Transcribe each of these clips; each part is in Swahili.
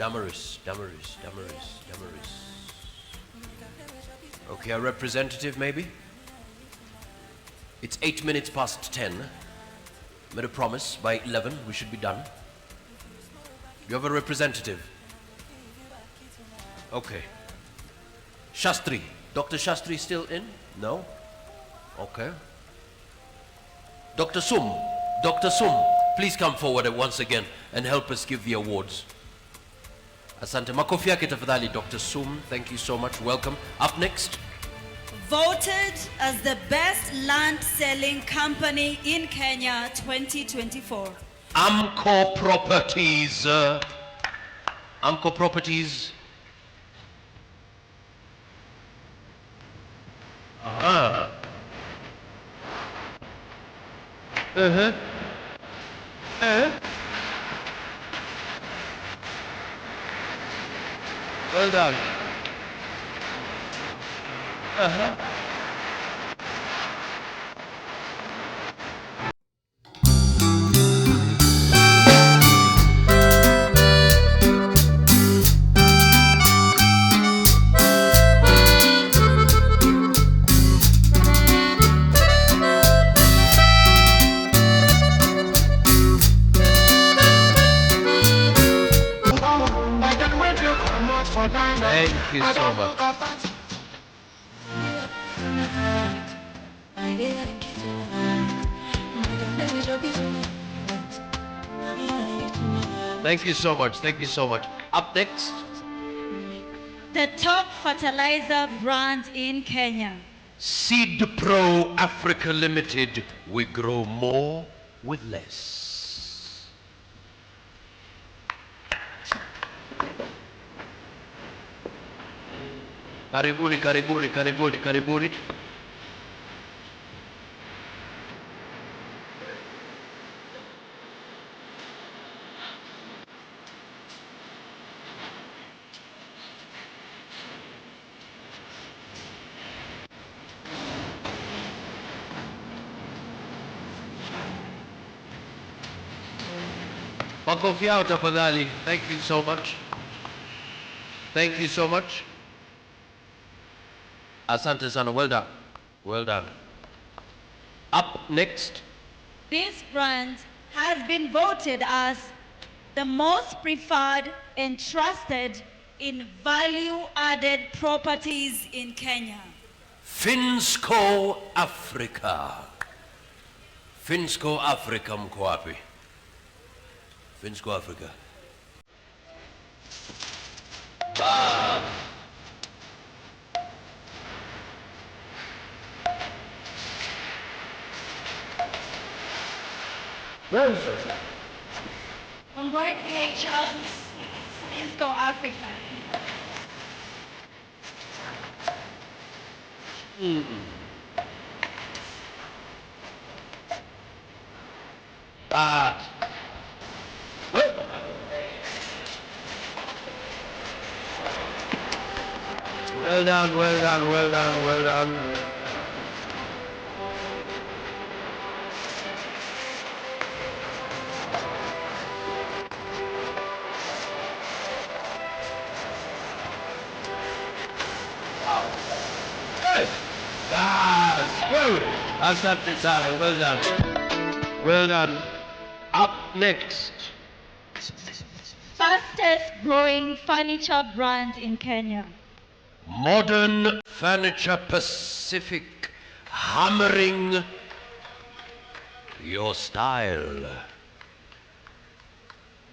Damaris. Okay, a representative maybe? It's 8 minutes past 10. Made a promise by 11 we should be done. You have a representative? Okay. Shastri. Dr. Shastri still in? No? Okay. Dr. Sum, please come forward once again and help us give the awards. Asante. Makofi yake tafadhali, Dr. Sum. Thank you so much. Welcome. Up next. Voted as the best land selling company in Kenya 2024. Amco Properties. Amco Properties. Well done. Thank you so much. Thank you so much. Thank you so much. Up next. The top fertilizer brand in Kenya. Seed Pro Africa Limited. We grow more with less. Karibuni. Makofi yao tafadhali. Thank you so much. Thank you so much. Asante sana. Well done. Well done. Up next. This brand has been voted as the most preferred and trusted in value-added properties in Kenya. Finsco Africa. Finsco Africa mko wapi? Finsco Africa. Congratulations, Sacco Africa. Well done. Asante sana. Well done. Up next. Fastest growing furniture brand in Kenya. Modern Furniture Pacific, hammering your style.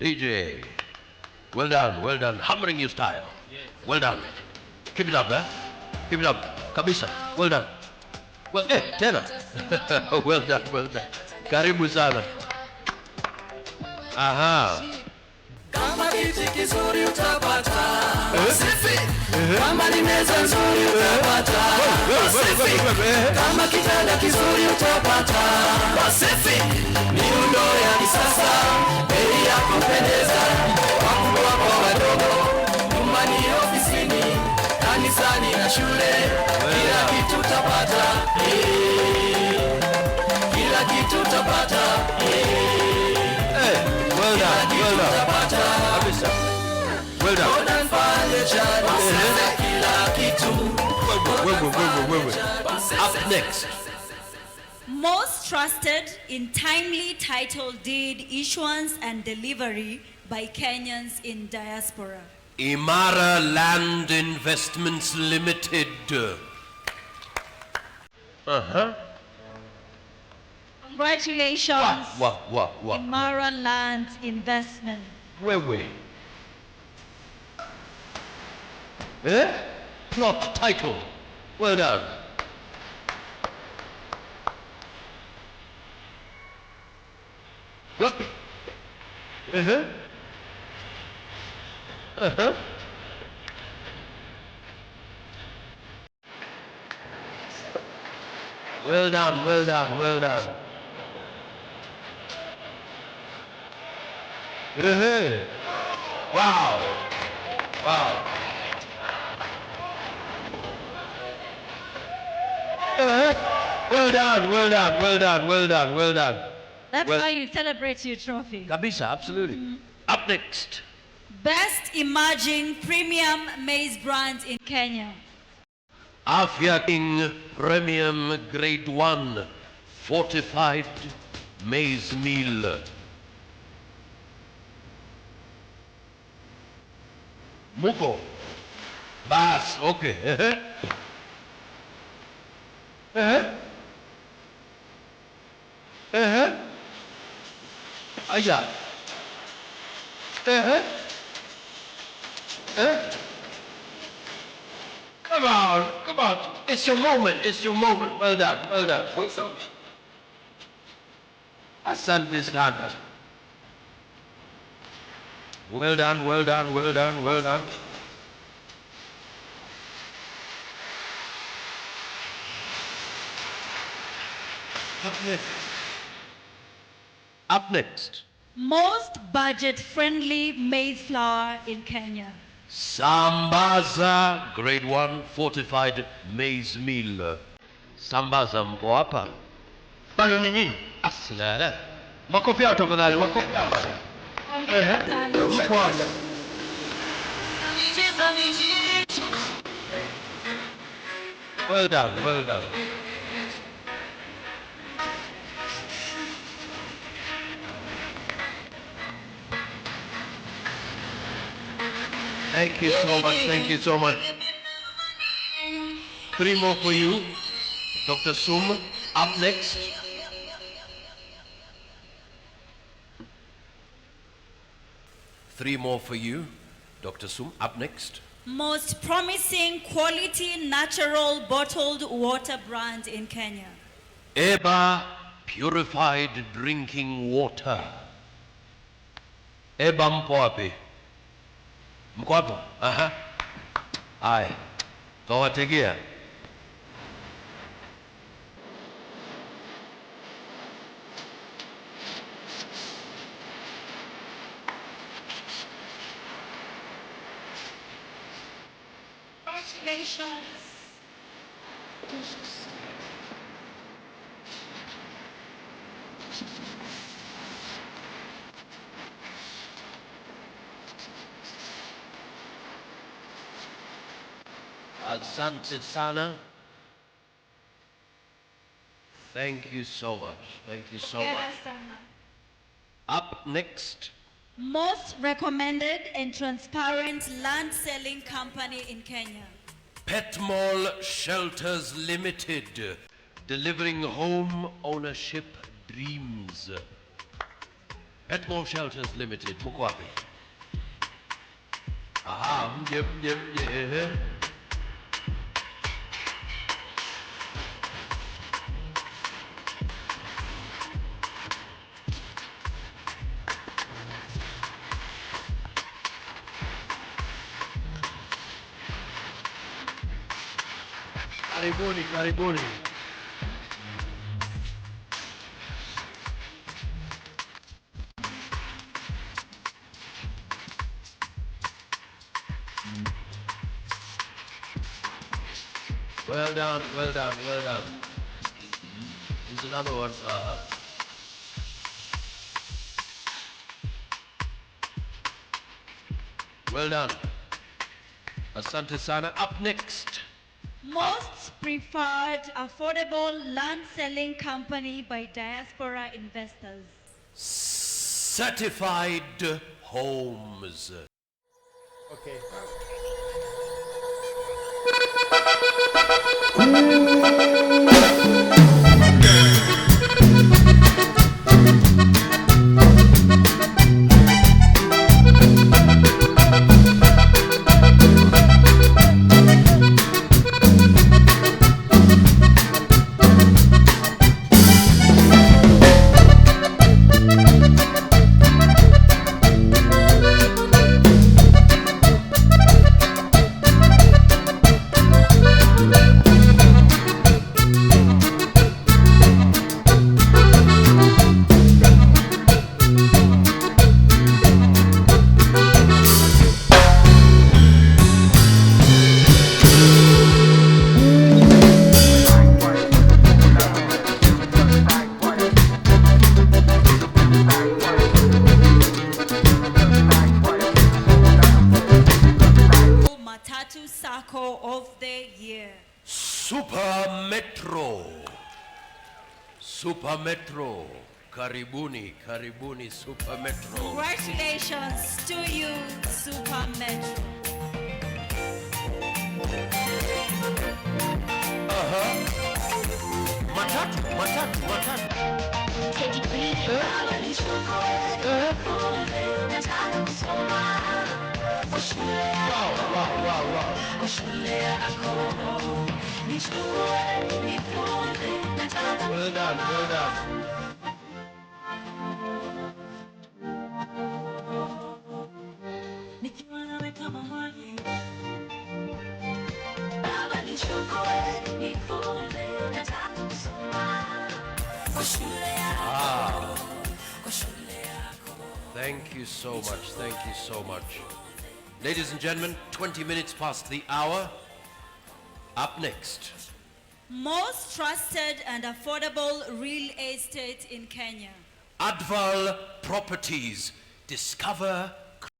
DJ, well done, hammering your style. Well done. Keep it up, Keep it up. Kabisa, well done. Well, tena. Well done. Karibu sana. Aha. Kama kiti kizuri utapata Pacific. Kama ni meza nzuri utapata Pacific. Kama kitanda kizuri utapata Pacific. Miundo ya kisasa, bei ya kupendeza, wakubwa kwa wadogo, nyumbani, ofisini, kanisani na shule, kila kitu utapata. Kila kitu utapata. well done. Modern furniture, sasa kila kitu. Up next. Most trusted in timely title deed issuance and delivery by Kenyans in diaspora. Imara Land Investments Limited. Congratulations, What? Imara Land Investment. Where? Eh? Plot title. Well done. Look. Well done. Wow. Well done. That's Well- how you celebrate your trophy. Kabisa, absolutely. Up next. Best emerging premium maize brand in Kenya. Afia King Premium Grade 1 Fortified Maize Meal. Muko. Bas, okay. Aya. Come on. It's your moment. Well done. Asante sana. Well done. Up next. Most budget-friendly maize flour in Kenya. Sambaza Grade 1 Fortified Maize Meal. Sambaza mko hapa? Bado ni nini? Asilala. Makofi yao tafadhali, makofi yao. Mko hapa. Well done. Thank you so much. 3 more for you. Dr. Sum, up next. Three more for you. Dr. Sum, up next. Most promising quality natural bottled water brand in Kenya. Eba Purified Drinking Water. Eba mpo wapi? Mko hapo? Aha. Haya. Tawategea. Congratulations. Asante sana. Thank you so much. Up next. Most recommended and transparent land selling company in Kenya. Pet Mall Shelters Limited, delivering home ownership dreams. Pet Mall Shelters Limited, mko wapi? Aha, mje. Karibuni. Well done. Here's another one. Well done. Asante sana. Up next. Most preferred affordable land selling company by diaspora investors. Certified Homes. Okay. Matatu Sacco of the Year. Super Metro. Super Metro. Karibuni, karibuni Super Metro. Congratulations to you, Super Metro. Matatu, matatu, matatu. Wow, wow, wow, wow. Well done, well done. Thank you so much, thank you so much. Ladies and gentlemen, 20 minutes past the hour. Up next. Most trusted and affordable real estate in Kenya. Adval Properties. Discover